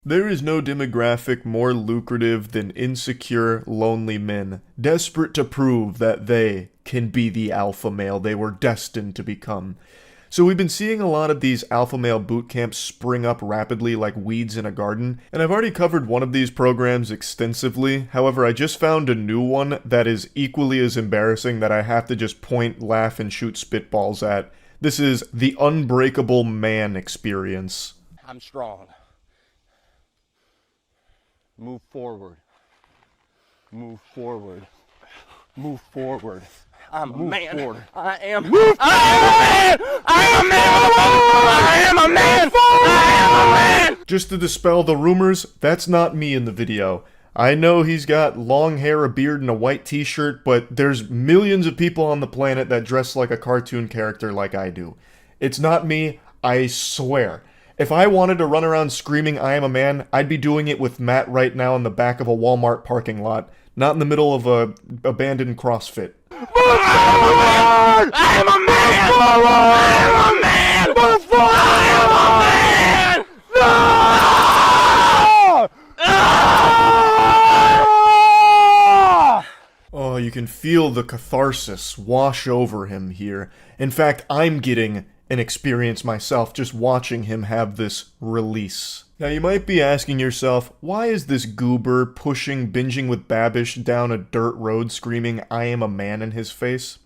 There is no demographic more lucrative than insecure, lonely men, desperate to prove that they can be the alpha male they were destined to become. So we've been seeing a lot of these alpha male boot camps spring up rapidly like weeds in a garden, and I've already covered one of these programs extensively. However, I just found a new one that is equally as embarrassing that I have to just point, laugh, and shoot spitballs at. This is the Unbreakable Man experience. I'm strong. Move forward. Move forward. Move forward. I'm a man. Forward. I am. Move I am a man. I am a man. I am a man. I am a man. Just to dispel the rumors, that's not me in the video. I know he's got long hair, a beard, and a white t-shirt, but there's millions of people on the planet that dress like a cartoon character like I do. It's not me, I swear. If I wanted to run around screaming I am a man, I'd be doing it with Matt right now in the back of a Walmart parking lot, not in the middle of a abandoned CrossFit. Move forward! I am a man! I am a man! Move forward! I am a man! No! Oh, you can feel the catharsis wash over him here. In fact, I'm getting an experience myself just watching him have this release. Now you might be asking yourself, why is this goober pushing Binging with Babish down a dirt road screaming I am a man in his face?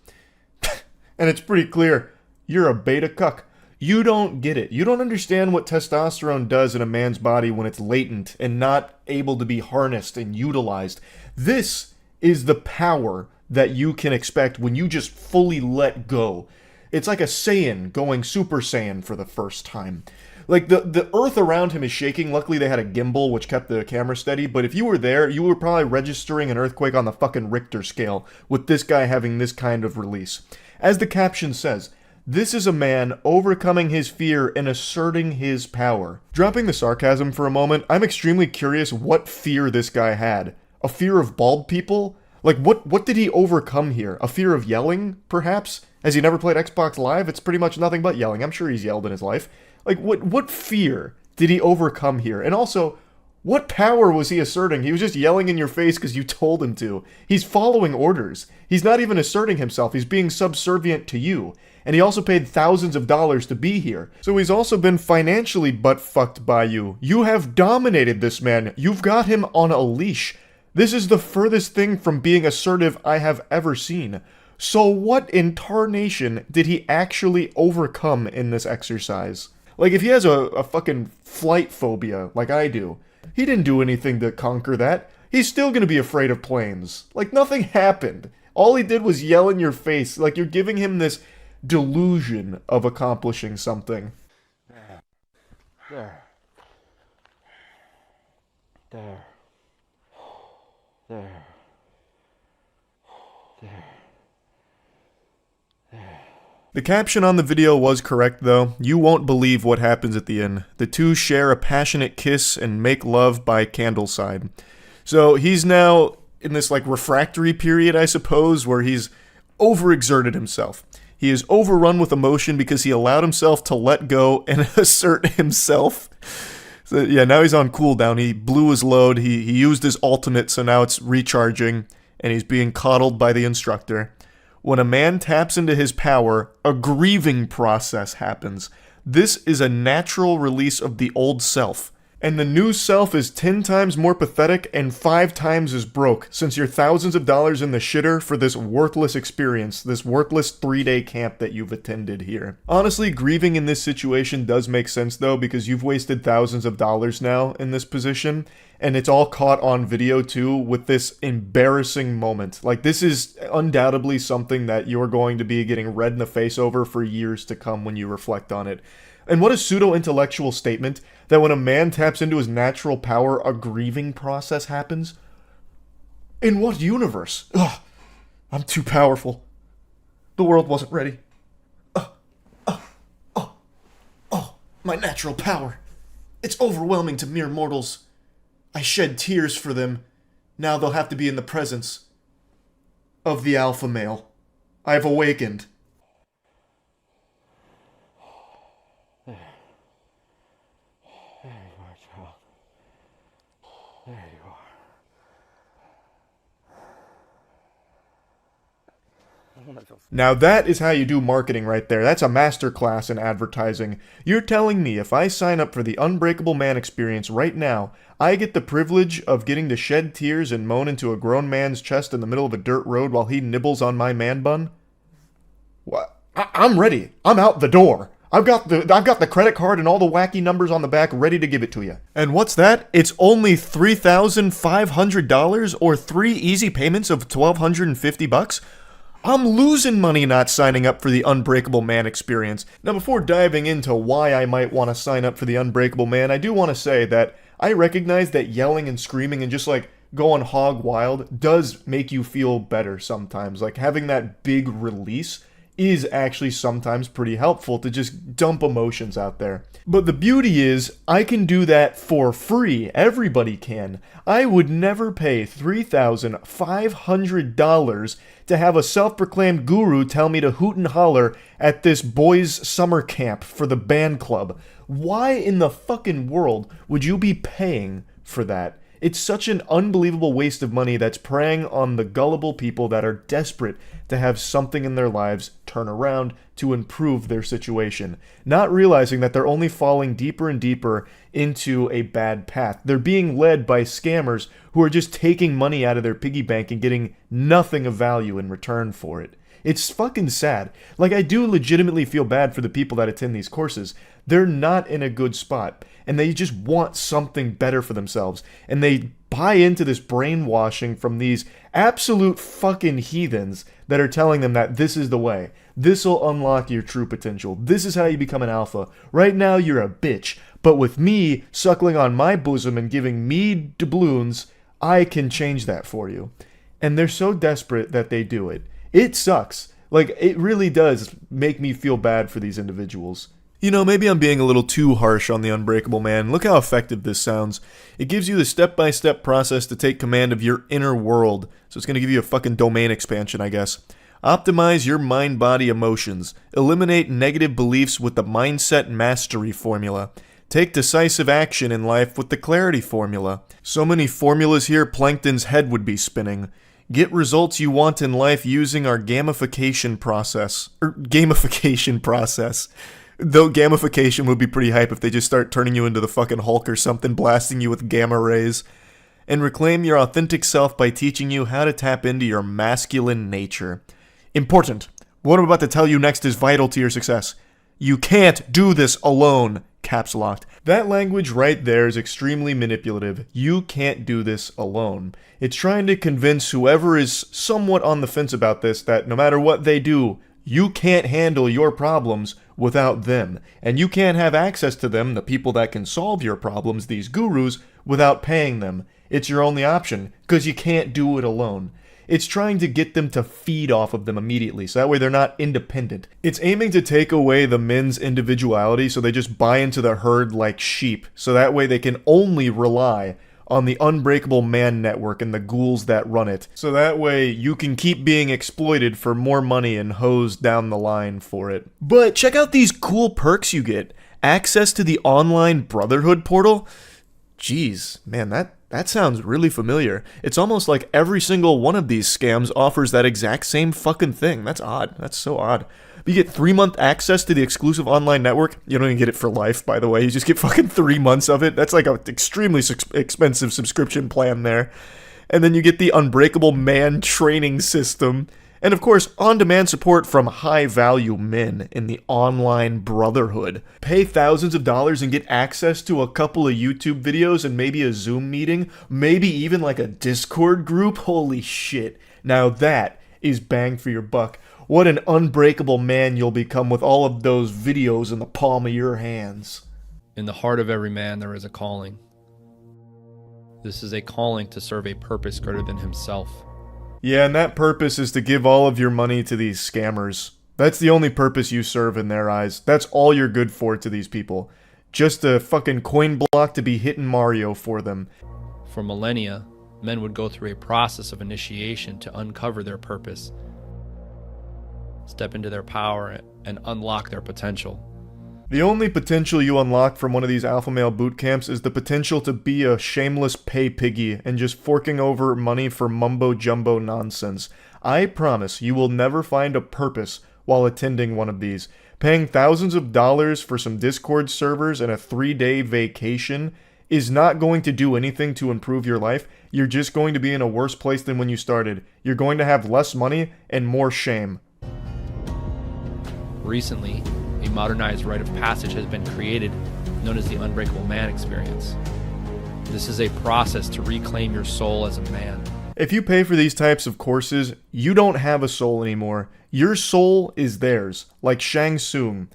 And it's pretty clear, you're a beta cuck. You don't get it. You don't understand what testosterone does in a man's body when it's latent and not able to be harnessed and utilized. This is the power that you can expect when you just fully let go. It's like a Saiyan going Super Saiyan for the first time. Like, the earth around him is shaking. Luckily, they had a gimbal, which kept the camera steady. But if you were there, you were probably registering an earthquake on the fucking Richter scale with this guy having this kind of release. As the caption says, this is a man overcoming his fear and asserting his power. Dropping the sarcasm for a moment, I'm extremely curious what fear this guy had. A fear of bald people? Like, what did he overcome here? A fear of yelling, perhaps? Has he never played Xbox Live? It's pretty much nothing but yelling. I'm sure he's yelled in his life. Like, what fear did he overcome here? And also, what power was he asserting? He was just yelling in your face because you told him to. He's following orders. He's not even asserting himself. He's being subservient to you. And he also paid thousands of dollars to be here. So he's also been financially butt-fucked by you. You have dominated this man. You've got him on a leash. This is the furthest thing from being assertive I have ever seen. So what in tarnation did he actually overcome in this exercise? Like, if he has a fucking flight phobia, like I do, he didn't do anything to conquer that. He's still gonna be afraid of planes. Like, nothing happened. All he did was yell in your face. Like, you're giving him this delusion of accomplishing something. There. There. There. There. There. The caption on the video was correct though. You won't believe what happens at the end. The two share a passionate kiss and make love by candleside. So he's now in this like refractory period, I suppose, where he's overexerted himself. He is overrun with emotion because he allowed himself to let go and assert himself. So yeah, now he's on cooldown. He blew his load. He used his ultimate, so now it's recharging, and he's being coddled by the instructor. When a man taps into his power, a grieving process happens. This is a natural release of the old self. And the new self is 10 times more pathetic and 5 times as broke, since you're thousands of dollars in the shitter for this worthless experience, this worthless 3-day camp that you've attended here. Honestly, grieving in this situation does make sense though, because you've wasted thousands of dollars now in this position, and it's all caught on video too with this embarrassing moment. Like, this is undoubtedly something that you're going to be getting red in the face over for years to come when you reflect on it. And what a pseudo-intellectual statement that when a man taps into his natural power, a grieving process happens? In what universe? Ugh, I'm too powerful. The world wasn't ready. My natural power. It's overwhelming to mere mortals. I shed tears for them. Now they'll have to be in the presence of the alpha male. I've awakened. There you are, child. There you are. Now that is how you do marketing right there. That's a masterclass in advertising. You're telling me if I sign up for the Unbreakable Man experience right now, I get the privilege of getting to shed tears and moan into a grown man's chest in the middle of a dirt road while he nibbles on my man bun? What? I'm ready. I'm out the door. I've got the credit card and all the wacky numbers on the back ready to give it to you. And what's that? It's only $3,500 or 3 easy payments of $1,250? I'm losing money not signing up for the Unbreakable Man experience. Now, before diving into why I might want to sign up for the Unbreakable Man, I do want to say that I recognize that yelling and screaming and just like going hog wild does make you feel better sometimes. Like having that big release is actually sometimes pretty helpful to just dump emotions out there. But the beauty is, I can do that for free. Everybody can. I would never pay $3,500 to have a self-proclaimed guru tell me to hoot and holler at this boys' summer camp for the band club. Why in the fucking world would you be paying for that? It's such an unbelievable waste of money that's preying on the gullible people that are desperate to have something in their lives turn around to improve their situation, not realizing that they're only falling deeper and deeper into a bad path. They're being led by scammers who are just taking money out of their piggy bank and getting nothing of value in return for it. It's fucking sad. Like, I do legitimately feel bad for the people that attend these courses. They're not in a good spot, and they just want something better for themselves, and they buy into this brainwashing from these absolute fucking heathens that are telling them that this is the way. This will unlock your true potential. This is how you become an alpha. Right now, you're a bitch, but with me suckling on my bosom and giving me doubloons, I can change that for you. And they're so desperate that they do it. It sucks. Like, it really does make me feel bad for these individuals. You know, maybe I'm being a little too harsh on the Unbreakable Man. Look how effective this sounds. It gives you the step-by-step process to take command of your inner world. So it's going to give you a fucking domain expansion, I guess. Optimize your mind-body emotions. Eliminate negative beliefs with the Mindset Mastery formula. Take decisive action in life with the Clarity formula. So many formulas here, Plankton's head would be spinning. Get results you want in life using our gamification process. Though gamification would be pretty hype if they just start turning you into the fucking Hulk or something, blasting you with gamma rays. And reclaim your authentic self by teaching you how to tap into your masculine nature. Important. What I'm about to tell you next is vital to your success. You can't do this alone. Caps locked. That language right there is extremely manipulative. You can't do this alone. It's trying to convince whoever is somewhat on the fence about this that no matter what they do, you can't handle your problems without them. And you can't have access to them, the people that can solve your problems, these gurus, without paying them. It's your only option, because you can't do it alone. It's trying to get them to feed off of them immediately, so that way they're not independent. It's aiming to take away the men's individuality so they just buy into the herd like sheep, so that way they can only rely on the Unbreakable Man network and the ghouls that run it. So that way you can keep being exploited for more money and hosed down the line for it. But check out these cool perks you get. Access to the online Brotherhood portal? Jeez, man, that sounds really familiar. It's almost like every single one of these scams offers that exact same fucking thing. That's odd. That's so odd. But you get 3-month access to the exclusive online network. You don't even get it for life, by the way. You just get fucking 3 months of it. That's like an extremely expensive subscription plan there. And then you get the Unbreakable Man training system. And of course, on-demand support from high-value men in the online Brotherhood. Pay thousands of dollars and get access to a couple of YouTube videos and maybe a Zoom meeting, maybe even like a Discord group. Holy shit. Now that is bang for your buck. What an unbreakable man you'll become with all of those videos in the palm of your hands. In the heart of every man there is a calling. This is a calling to serve a purpose greater than himself. Yeah, and that purpose is to give all of your money to these scammers. That's the only purpose you serve in their eyes. That's all you're good for to these people. Just a fucking coin block to be hitting Mario for them. For millennia, men would go through a process of initiation to uncover their purpose, step into their power, and unlock their potential. The only potential you unlock from one of these alpha male boot camps is the potential to be a shameless pay piggy and just forking over money for mumbo jumbo nonsense. I promise you will never find a purpose while attending one of these. Paying thousands of dollars for some Discord servers and a 3-day vacation is not going to do anything to improve your life. You're just going to be in a worse place than when you started. You're going to have less money and more shame. Recently, a modernized rite of passage has been created known as the Unbreakable Man experience. This is a process to reclaim your soul as a man. If you pay for these types of courses, you don't have a soul anymore. Your soul is theirs, like Shang Tsung.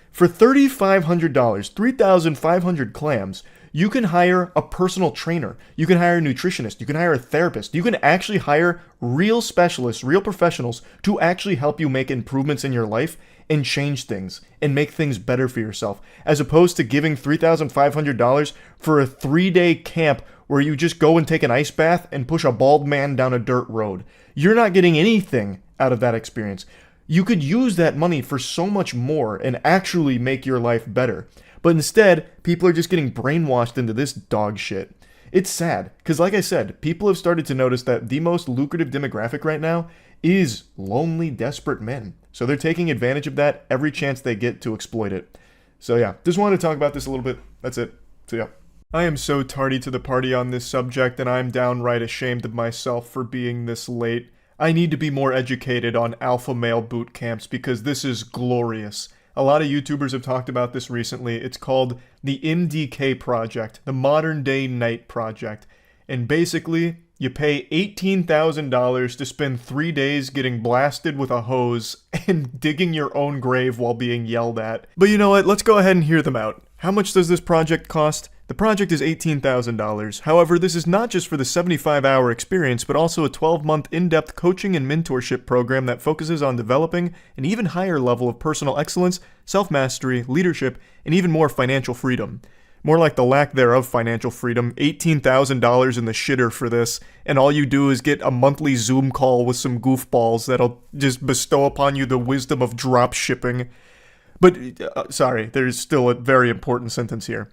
For $3,500, 3,500 clams, you can hire a personal trainer. You can hire a nutritionist. You can hire a therapist. You can actually hire real specialists, real professionals to actually help you make improvements in your life and change things and make things better for yourself, as opposed to giving $3,500 for a 3-day camp where you just go and take an ice bath and push a bald man down a dirt road. You're not getting anything out of that experience. You could use that money for so much more and actually make your life better. But instead, people are just getting brainwashed into this dog shit. It's sad, because like I said, people have started to notice that the most lucrative demographic right now is lonely, desperate men. So they're taking advantage of that every chance they get to exploit it. So yeah, just wanted to talk about this a little bit. That's it. So yeah. I am so tardy to the party on this subject, and I'm downright ashamed of myself for being this late. I need to be more educated on alpha male boot camps because this is glorious. A lot of YouTubers have talked about this recently. It's called the MDK Project, the Modern Day Night Project. And basically, you pay $18,000 to spend 3 days getting blasted with a hose and digging your own grave while being yelled at. But you know what? Let's go ahead and hear them out. How much does this project cost? The project is $18,000. However, this is not just for the 75-hour experience, but also a 12-month in-depth coaching and mentorship program that focuses on developing an even higher level of personal excellence, self-mastery, leadership, and even more financial freedom. More like the lack thereof financial freedom, $18,000 in the shitter for this, and all you do is get a monthly Zoom call with some goofballs that'll just bestow upon you the wisdom of drop shipping. But, sorry, there's still a very important sentence here.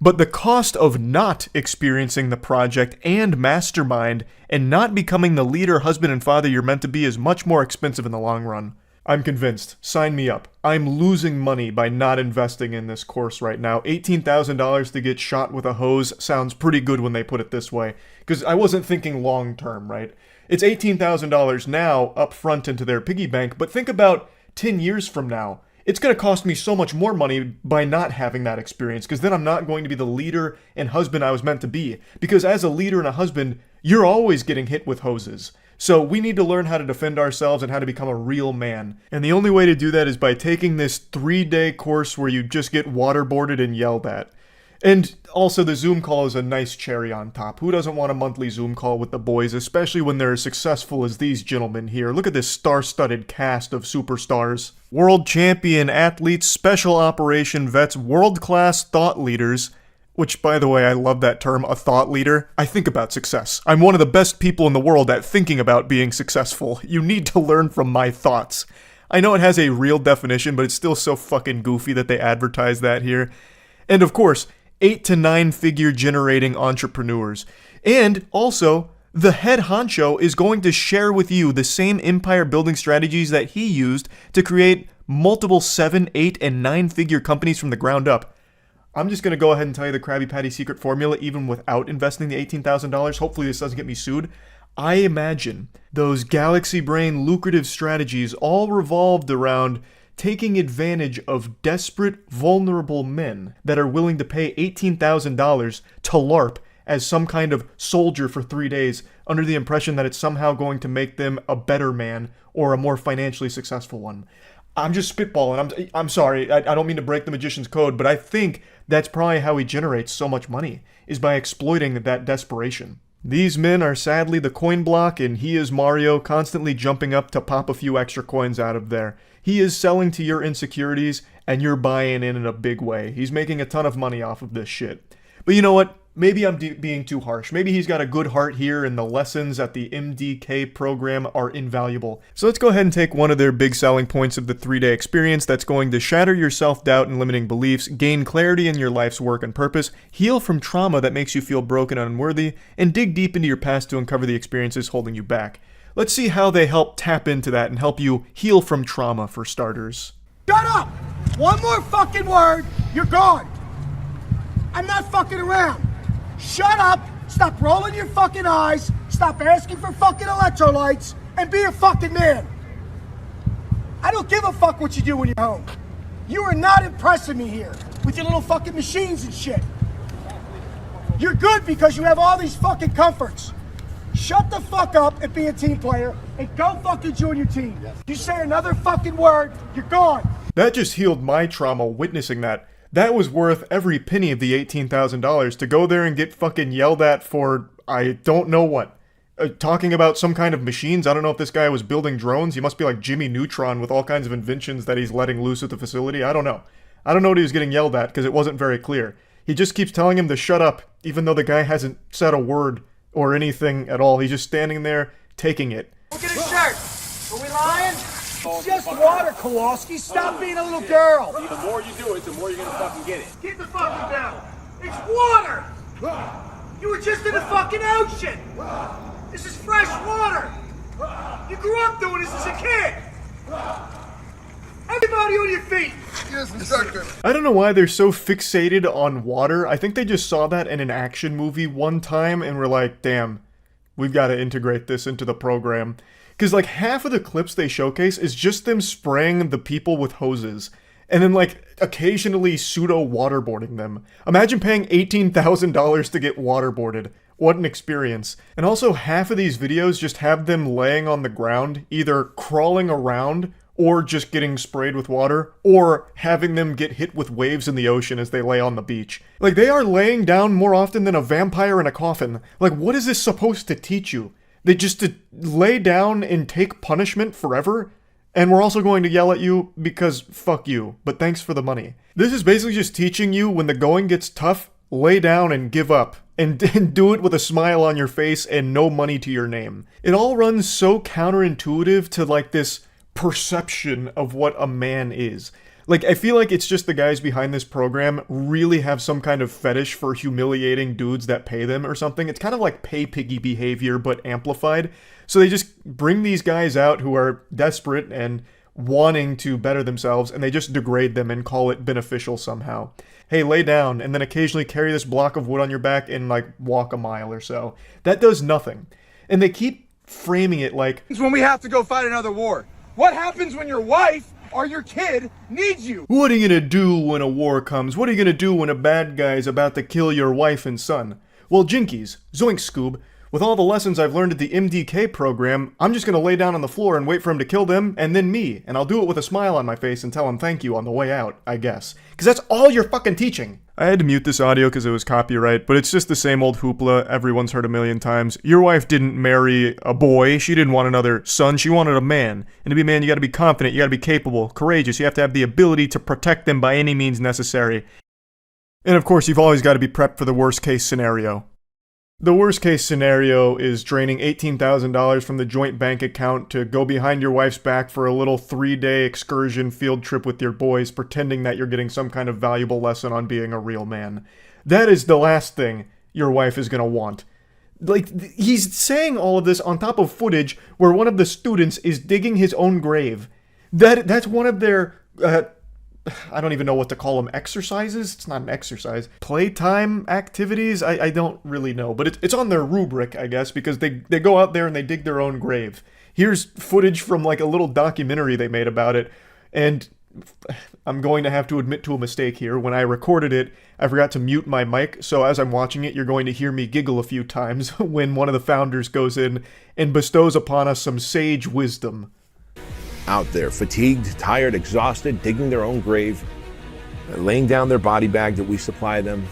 But the cost of not experiencing the project and mastermind and not becoming the leader, husband, and father you're meant to be is much more expensive in the long run. I'm convinced. Sign me up. I'm losing money by not investing in this course right now. $18,000 to get shot with a hose sounds pretty good when they put it this way. Because I wasn't thinking long term, right? It's $18,000 now up front into their piggy bank, but think about 10 years from now. It's going to cost me so much more money by not having that experience, because then I'm not going to be the leader and husband I was meant to be. Because as a leader and a husband, you're always getting hit with hoses. So we need to learn how to defend ourselves and how to become a real man. And the only way to do that is by taking this 3-day course where you just get waterboarded and yelled at. And also the Zoom call is a nice cherry on top. Who doesn't want a monthly Zoom call with the boys, especially when they're as successful as these gentlemen here? Look at this star-studded cast of superstars. World champion athletes, special operation vets, world-class thought leaders. Which, by the way, I love that term, a thought leader. I think about success. I'm one of the best people in the world at thinking about being successful. You need to learn from my thoughts. I know it has a real definition, but it's still so fucking goofy that they advertise that here. And of course, 8 to 9 figure generating entrepreneurs. And also, the head honcho is going to share with you the same empire building strategies that he used to create multiple 7, 8, and 9 figure companies from the ground up. I'm just going to go ahead and tell you the Krabby Patty secret formula even without investing the $18,000. Hopefully this doesn't get me sued. I imagine those galaxy brain lucrative strategies all revolved around taking advantage of desperate, vulnerable men that are willing to pay $18,000 to LARP as some kind of soldier for 3 days under the impression that it's somehow going to make them a better man or a more financially successful one. I'm just spitballing. I'm sorry. I don't mean to break the magician's code, but I think that's probably how he generates so much money, is by exploiting that desperation. These men are sadly the coin block, and he is Mario, constantly jumping up to pop a few extra coins out of there. He is selling to your insecurities, and you're buying in a big way. He's making a ton of money off of this shit. But you know what? maybe I'm being too harsh. Maybe he's got a good heart here and the lessons at the MDK program are invaluable. So let's go ahead and take one of their big selling points of the 3-day experience that's going to shatter your self-doubt and limiting beliefs, gain clarity in your life's work and purpose, heal from trauma that makes you feel broken and unworthy, and dig deep into your past to uncover the experiences holding you back. Let's see how they help tap into that and help you heal from trauma for starters. Shut up! One more fucking word, you're gone. I'm not fucking around. Shut up, stop rolling your fucking eyes, stop asking for fucking electrolytes, and be a fucking man. I don't give a fuck what you do when you're home. You are not impressing me here with your little fucking machines and shit. You're good because you have all these fucking comforts. Shut the fuck up and be a team player and go fucking join your team. You say another fucking word, you're gone. That just healed my trauma witnessing that. That was worth every penny of the $18,000 to go there and get fucking yelled at for, I don't know what. Talking about some kind of machines. I don't know if this guy was building drones. He must be like Jimmy Neutron with all kinds of inventions that he's letting loose at the facility. I don't know. I don't know what he was getting yelled at because it wasn't very clear. He just keeps telling him to shut up, even though the guy hasn't said a word or anything at all. He's just standing there, taking it. Look at his shirt. Are we lying? It's just water, Kowalski. Stop being a little girl. The more you do it, the more you're gonna fucking get it. Get the fucking down. It's water. You were just in the fucking ocean. This is fresh water. You grew up doing this as a kid. Everybody on your feet. Yes, instructor. I don't know why they're so fixated on water. I think they just saw that in an action movie one time and were like, damn, we've got to integrate this into the program. Because like half of the clips they showcase is just them spraying the people with hoses. And then like occasionally pseudo waterboarding them. Imagine paying $18,000 to get waterboarded. What an experience. And also half of these videos just have them laying on the ground, either crawling around or just getting sprayed with water, or having them get hit with waves in the ocean as they lay on the beach. Like, they are laying down more often than a vampire in a coffin. Like, what is this supposed to teach you? They just to lay down and take punishment forever? And we're also going to yell at you because fuck you, but thanks for the money. This is basically just teaching you when the going gets tough, lay down and give up. And do it with a smile on your face and no money to your name. It all runs so counterintuitive to like this perception of what a man is. Like, I feel like it's just the guys behind this program really have some kind of fetish for humiliating dudes that pay them or something. It's kind of like pay piggy behavior, but amplified. So they just bring these guys out who are desperate and wanting to better themselves, and they just degrade them and call it beneficial somehow. Hey, lay down, and then occasionally carry this block of wood on your back and, like, walk a mile or so. That does nothing. And they keep framing it like, It's when we have to go fight another war. What happens when your wife or your kid needs you? what are you gonna do when a war comes? What are you gonna do when a bad guy's about to kill your wife and son? Well, jinkies, zoink Scoob, with all the lessons I've learned at the MDK program, I'm just gonna lay down on the floor and wait for him to kill them, and then me, and I'll do it with a smile on my face and tell him thank you on the way out, I guess. Because that's all you're fucking teaching. I had to mute this audio because it was copyright, but it's just the same old hoopla everyone's heard a million times. Your wife didn't marry a boy, she didn't want another son, she wanted a man. And to be a man, you gotta be confident, you gotta be capable, courageous, you have to have the ability to protect them by any means necessary. And of course, you've always gotta be prepped for the worst case scenario. The worst case scenario is draining $18,000 from the joint bank account to go behind your wife's back for a little 3-day excursion field trip with your boys, pretending that you're getting some kind of valuable lesson on being a real man. That is the last thing your wife is gonna want. Like, he's saying all of this on top of footage where one of the students is digging his own grave. That's one of their, I don't even know what to call them, exercises? It's not an exercise. Playtime activities? I don't really know, but it's on their rubric, I guess, because they go out there and they dig their own grave. Here's footage from like a little documentary they made about it, and I'm going to have to admit to a mistake here. When I recorded it, I forgot to mute my mic, so as I'm watching it, you're going to hear me giggle a few times when one of the founders goes in and bestows upon us some sage wisdom. Out there, fatigued, tired, exhausted, digging their own grave, laying down their body bag that we supply them,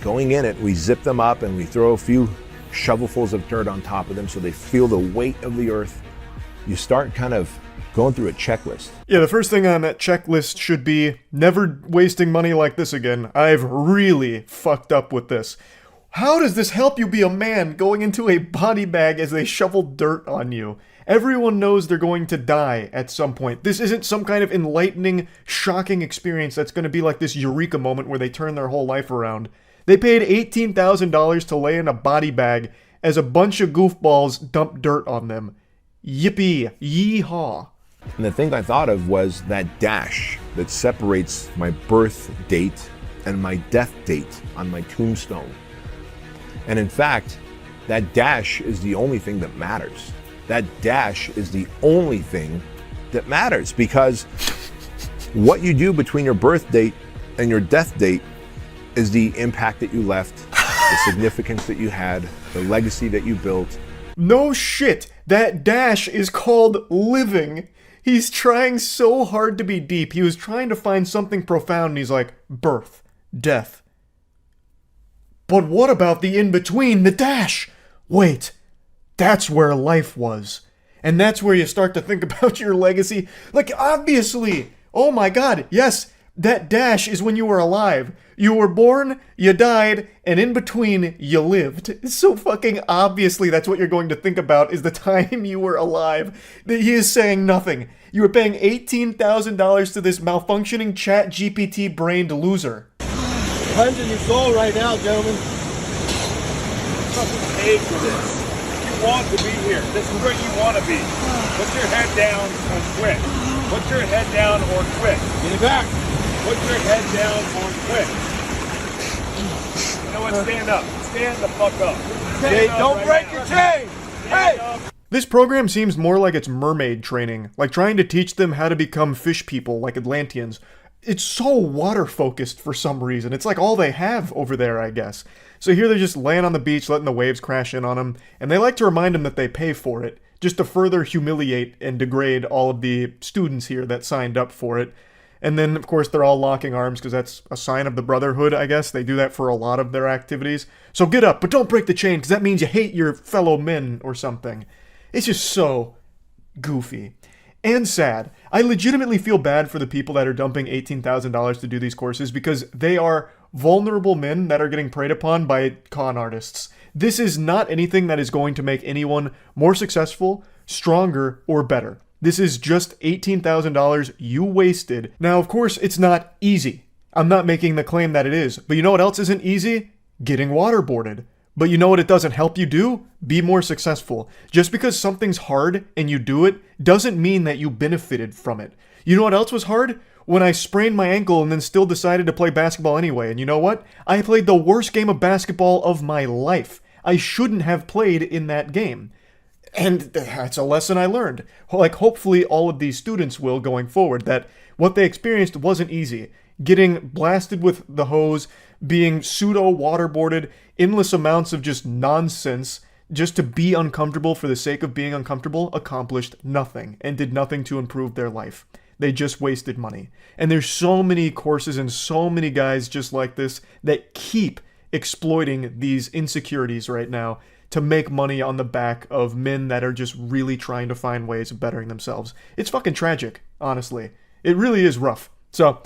going in it, we zip them up and we throw a few shovelfuls of dirt on top of them so they feel the weight of the earth. You start kind of going through a checklist. Yeah, the first thing on that checklist should be never wasting money like this again. I've really fucked up with this. How does this help you be a man going into a body bag as they shovel dirt on you? Everyone knows they're going to die at some point. This isn't some kind of enlightening, shocking experience that's going to be like this eureka moment where they turn their whole life around. They paid $18,000 to lay in a body bag as a bunch of goofballs dump dirt on them. Yippee, yee-haw. And the thing I thought of was that dash that separates my birth date and my death date on my tombstone. And in fact, that dash is the only thing that matters. That dash is the only thing that matters, because what you do between your birth date and your death date is the impact that you left, the significance that you had, the legacy that you built. No shit, that dash is called living. He's trying so hard to be deep. He was trying to find something profound, and he's like, birth, death. But what about the in-between, the dash? Wait, that's where life was. And that's where you start to think about your legacy. Like, obviously, oh my god, yes, that dash is when you were alive. You were born, you died, and in between, you lived. So fucking obviously that's what you're going to think about, is the time you were alive. He is saying nothing. You were paying $18,000 to this malfunctioning chat GPT brained loser. Cleansing your soul right now, gentlemen. Fucking paid for this. You want to be here. This is where you want to be. Put your head down and quit. Put your head down or quit. Get it back. Put your head down or quit. You know what? Stand up. Stand the fuck up. Hey, don't break your chain. Hey! This program seems more like it's mermaid training, like trying to teach them how to become fish people like Atlanteans. It's so water-focused for some reason. It's like all they have over there, I guess. So here they're just laying on the beach, letting the waves crash in on them, and they like to remind them that they pay for it, just to further humiliate and degrade all of the students here that signed up for it. And then, of course, they're all locking arms because that's a sign of the brotherhood, I guess. They do that for a lot of their activities. So get up, but don't break the chain, because that means you hate your fellow men or something. It's just so goofy. And sad. I legitimately feel bad for the people that are dumping $18,000 to do these courses, because they are vulnerable men that are getting preyed upon by con artists. This is not anything that is going to make anyone more successful, stronger, or better. This is just $18,000 you wasted. Now, of course, it's not easy. I'm not making the claim that it is. But you know what else isn't easy? Getting waterboarded. But you know what it doesn't help you do? Be more successful. Just because something's hard and you do it doesn't mean that you benefited from it. You know what else was hard? When I sprained my ankle and then still decided to play basketball anyway. And you know what? I played the worst game of basketball of my life. I shouldn't have played in that game. And that's a lesson I learned. Like, hopefully all of these students will going forward, that what they experienced wasn't easy. Getting blasted with the hose, being pseudo-waterboarded, endless amounts of just nonsense, just to be uncomfortable for the sake of being uncomfortable, accomplished nothing and did nothing to improve their life. They just wasted money. And there's so many courses and so many guys just like this that keep exploiting these insecurities right now to make money on the back of men that are just really trying to find ways of bettering themselves. It's fucking tragic, honestly. It really is rough. So,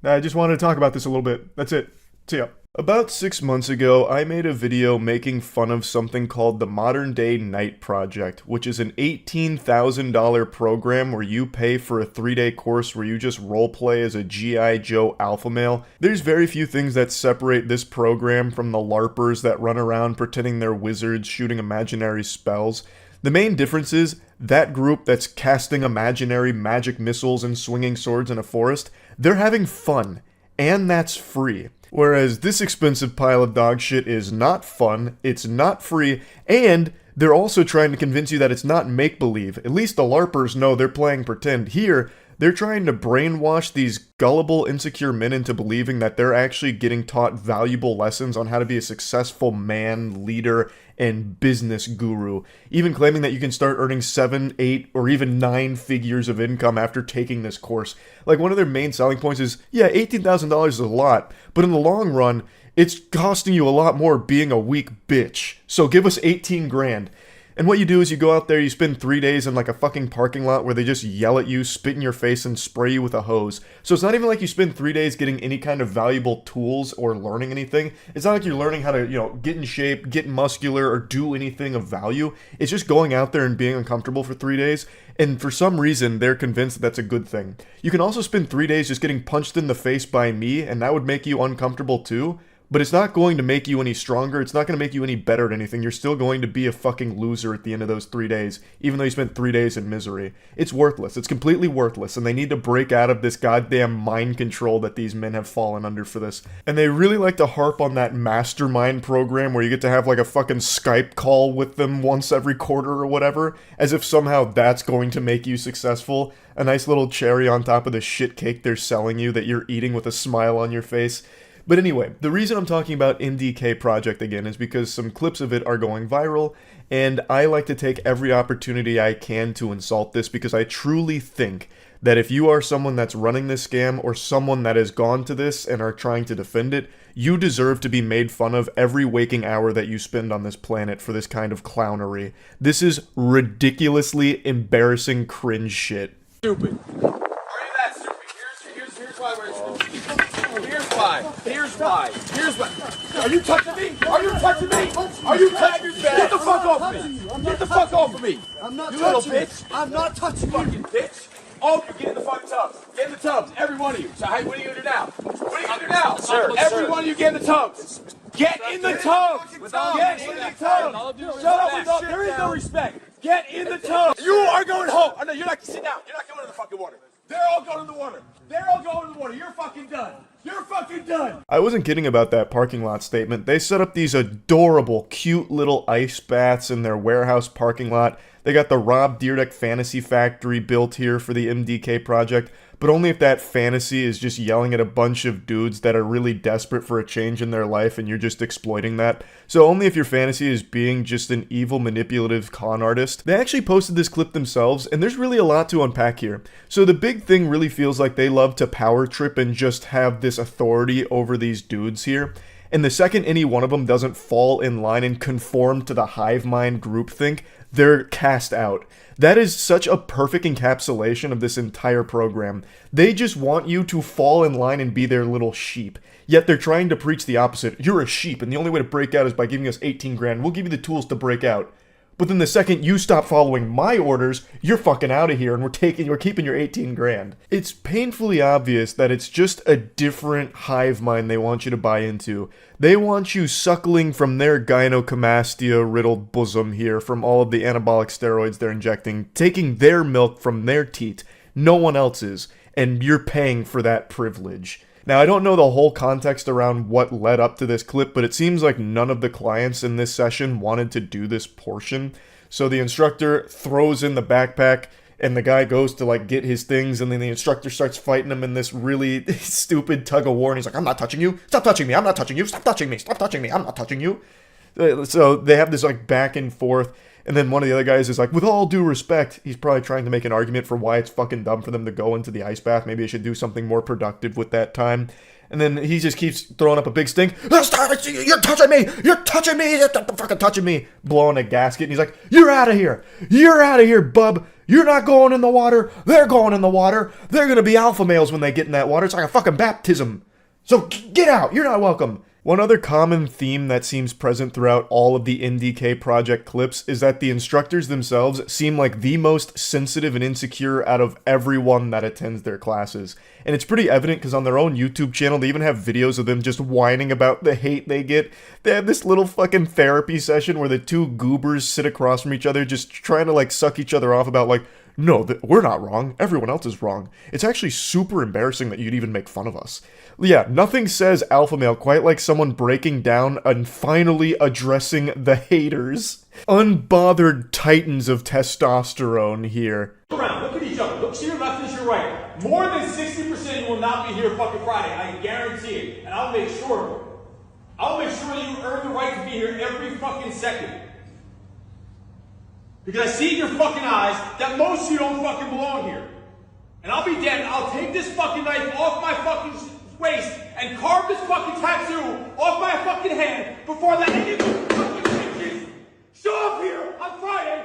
I just wanted to talk about this a little bit. That's it. See ya. About 6 months ago, I made a video making fun of something called the Modern Day Night Project, which is an $18,000 program where you pay for a 3-day course where you just roleplay as a G.I. Joe alpha male. There's very few things that separate this program from the LARPers that run around pretending they're wizards shooting imaginary spells. The main difference is that group that's casting imaginary magic missiles and swinging swords in a forest, they're having fun, and that's free. Whereas this expensive pile of dog shit is not fun, it's not free, and they're also trying to convince you that it's not make-believe. At least the LARPers know they're playing pretend. Here, they're trying to brainwash these gullible, insecure men into believing that they're actually getting taught valuable lessons on how to be a successful man, leader, and business guru. Even claiming that you can start earning 7, 8, or even 9 figures of income after taking this course. Like, one of their main selling points is, yeah, $18,000 is a lot, but in the long run, it's costing you a lot more being a weak bitch. So give us 18 grand. And what you do is you go out there, you spend 3 days in like a fucking parking lot where they just yell at you, spit in your face, and spray you with a hose. So it's not even like you spend 3 days getting any kind of valuable tools or learning anything. It's not like you're learning how to, get in shape, get muscular, or do anything of value. It's just going out there and being uncomfortable for 3 days. And for some reason, they're convinced that that's a good thing. You can also spend 3 days just getting punched in the face by me, and that would make you uncomfortable too. But it's not going to make you any stronger. It's not going to make you any better at anything. You're still going to be a fucking loser at the end of those 3 days, even though you spent 3 days in misery. It's worthless. It's completely worthless, and they need to break out of this goddamn mind control that these men have fallen under for this. And they really like to harp on that mastermind program where you get to have like a fucking Skype call with them once every quarter or whatever, as if somehow that's going to make you successful. A nice little cherry on top of the shit cake they're selling you that you're eating with a smile on your face. But anyway, the reason I'm talking about MDK Project again is because some clips of it are going viral, and I like to take every opportunity I can to insult this because I truly think that if you are someone that's running this scam or someone that has gone to this and are trying to defend it, you deserve to be made fun of every waking hour that you spend on this planet for this kind of clownery. This is ridiculously embarrassing cringe shit. Stupid. Are you that stupid? Here's why we're stupid. Here's why. Are you touching me? Are you touching me? Are you touching me? Get the fuck off of me. Get the fuck off of me. I'm not you little touching bitch. you. I'm not touching Fucking you. bitch. All of you get in the fucking tubs. Get in the tubs. Every one of you. So hey, what are you gonna do now? What are you gonna do now? Sir, Every sir. one of you get in the tubs. Get in the tubs. Get in the tubs. Shut up with all. There is no respect. Get in the tubs. You are going home. Oh no, you're not. Sit down. You're not going in the fucking water. They're all going in the water. They're all going in the water. You're fucking done. You're fucking done! I wasn't kidding about that parking lot statement. They set up these adorable, cute little ice baths in their warehouse parking lot. They got the Rob Dyrdek Fantasy Factory built here for the MDK project, but only if that fantasy is just yelling at a bunch of dudes that are really desperate for a change in their life and you're just exploiting that. So only if your fantasy is being just an evil, manipulative con artist. They actually posted this clip themselves, and there's really a lot to unpack here. So the big thing really feels like they love to power trip and just have this authority over these dudes here. And the second any one of them doesn't fall in line and conform to the hive mind groupthink, they're cast out. That is such a perfect encapsulation of this entire program. They just want you to fall in line and be their little sheep. Yet they're trying to preach the opposite. You're a sheep, and the only way to break out is by giving us 18 grand. We'll give you the tools to break out. But then the second you stop following my orders, you're fucking out of here and we're keeping your 18 grand. It's painfully obvious that it's just a different hive mind they want you to buy into. They want you suckling from their gynecomastia-riddled bosom here from all of the anabolic steroids they're injecting, taking their milk from their teat, no one else's, and you're paying for that privilege. Now, I don't know the whole context around what led up to this clip, but it seems like none of the clients in this session wanted to do this portion. So the instructor throws in the backpack, and the guy goes to, like, get his things, and then the instructor starts fighting him in this really stupid tug-of-war, and he's like, I'm not touching you! Stop touching me! I'm not touching you! Stop touching me! Stop touching me! I'm not touching you! So they have this, like, back and forth. And then one of the other guys is like, with all due respect, he's probably trying to make an argument for why it's fucking dumb for them to go into the ice bath. Maybe they should do something more productive with that time. And then he just keeps throwing up a big stink. Stop it! You're touching me! You're touching me! You're fucking touching me! Blowing a gasket. And he's like, you're out of here! You're out of here, bub! You're not going in the water! They're going in the water! They're gonna be alpha males when they get in that water. It's like a fucking baptism. So get out! You're not welcome! One other common theme that seems present throughout all of the MDK project clips is that the instructors themselves seem like the most sensitive and insecure out of everyone that attends their classes. And it's pretty evident because on their own YouTube channel, they even have videos of them just whining about the hate they get. They have this little fucking therapy session where the two goobers sit across from each other just trying to like suck each other off about like, no, we're not wrong. Everyone else is wrong. It's actually super embarrassing that you'd even make fun of us. Yeah, nothing says alpha male quite like someone breaking down and finally addressing the haters. Unbothered titans of testosterone here. Look around, look at each other. Look to your left and to your right. More than 60% will not be here fucking Friday. I guarantee it. And I'll make sure of it. I'll make sure you earn the right to be here every fucking second. Because I see in your fucking eyes that most of you don't fucking belong here. And I'll be damned, I'll take this fucking knife off my fucking waist and carve this fucking tattoo off my fucking hand before that any of you fucking bitches show up here on Friday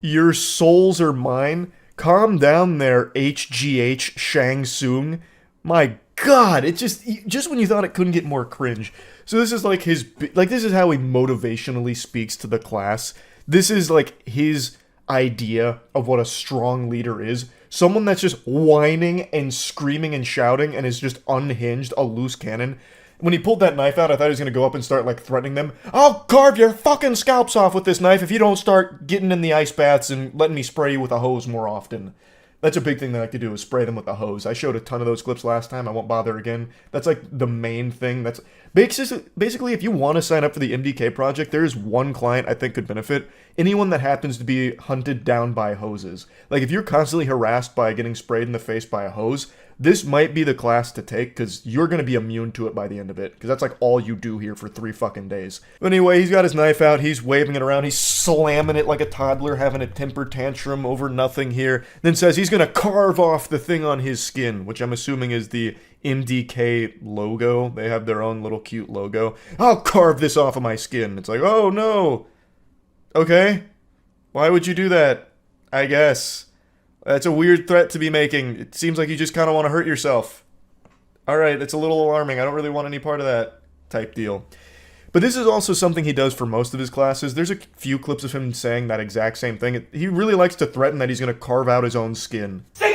Your souls are mine? Calm down there, HGH Shang Tsung. My God, it just when you thought it couldn't get more cringe. So this is like this is how he motivationally speaks to the class. This is like his idea of what a strong leader is. Someone that's just whining and screaming and shouting and is just unhinged, a loose cannon. When he pulled that knife out, I thought he was going to go up and start, like, threatening them. I'll carve your fucking scalps off with this knife if you don't start getting in the ice baths and letting me spray you with a hose more often. That's a big thing that I like to do, is spray them with a hose. I showed a ton of those clips last time. I won't bother again. That's, like, the main thing. That's basically, if you want to sign up for the MDK project, there is one client I think could benefit. Anyone that happens to be hunted down by hoses. Like, if you're constantly harassed by getting sprayed in the face by a hose, this might be the class to take, because you're going to be immune to it by the end of it, because that's like all you do here for 3 fucking days. But anyway, he's got his knife out, he's waving it around, he's slamming it like a toddler, having a temper tantrum over nothing here, then says he's going to carve off the thing on his skin, which I'm assuming is the MDK logo. They have their own little cute logo. I'll carve this off of my skin. It's like, oh no. Okay. Why would you do that? I guess. That's a weird threat to be making. It seems like you just kind of want to hurt yourself. Alright, it's a little alarming. I don't really want any part of that type deal. But this is also something he does for most of his classes. There's a few clips of him saying that exact same thing. He really likes to threaten that he's going to carve out his own skin. 60%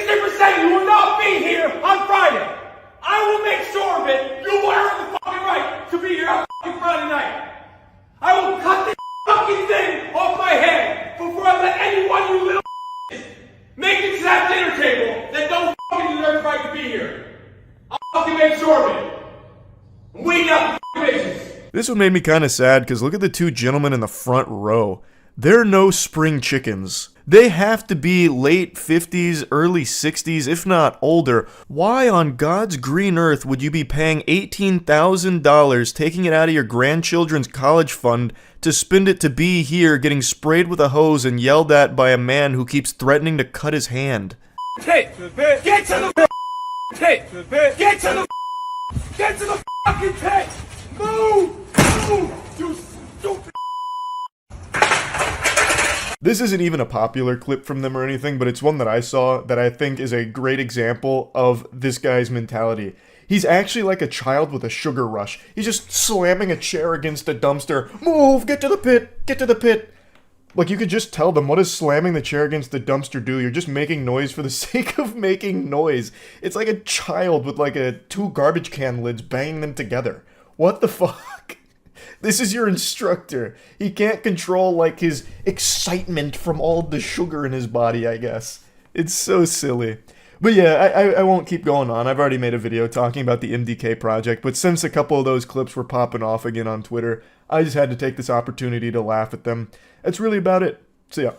you will not be here on Friday. I will make sure of it. You will earn the fucking right to be here on fucking Friday night. I will cut this fucking thing off my head before I let anyone you little make it to that dinner table that don't fucking deserve the right to be here. I'll fucking make sure of it. I'm waiting out the fucking bitches. This one made me kind of sad, because look at the 2 gentlemen in the front row. They're no spring chickens. They have to be late 50s, early 60s, if not older. Why on God's green earth would you be paying $18,000, taking it out of your grandchildren's college fund, to spend it to be here getting sprayed with a hose and yelled at by a man who keeps threatening to cut his hand? Hey, get to the pit! Get to the fucking pit! Move! You stupid! This isn't even a popular clip from them or anything, but it's one that I saw that I think is a great example of this guy's mentality. He's actually like a child with a sugar rush. He's just slamming a chair against a dumpster. Move! Get to the pit! Get to the pit! Like, you could just tell them, what does slamming the chair against the dumpster do? You're just making noise for the sake of making noise. It's like a child with like 2 garbage can lids banging them together. What the fuck? This is your instructor. He can't control, like, his excitement from all the sugar in his body, I guess. It's so silly. But yeah, I won't keep going on. I've already made a video talking about the MDK project, but since a couple of those clips were popping off again on Twitter, I just had to take this opportunity to laugh at them. That's really about it. So yeah.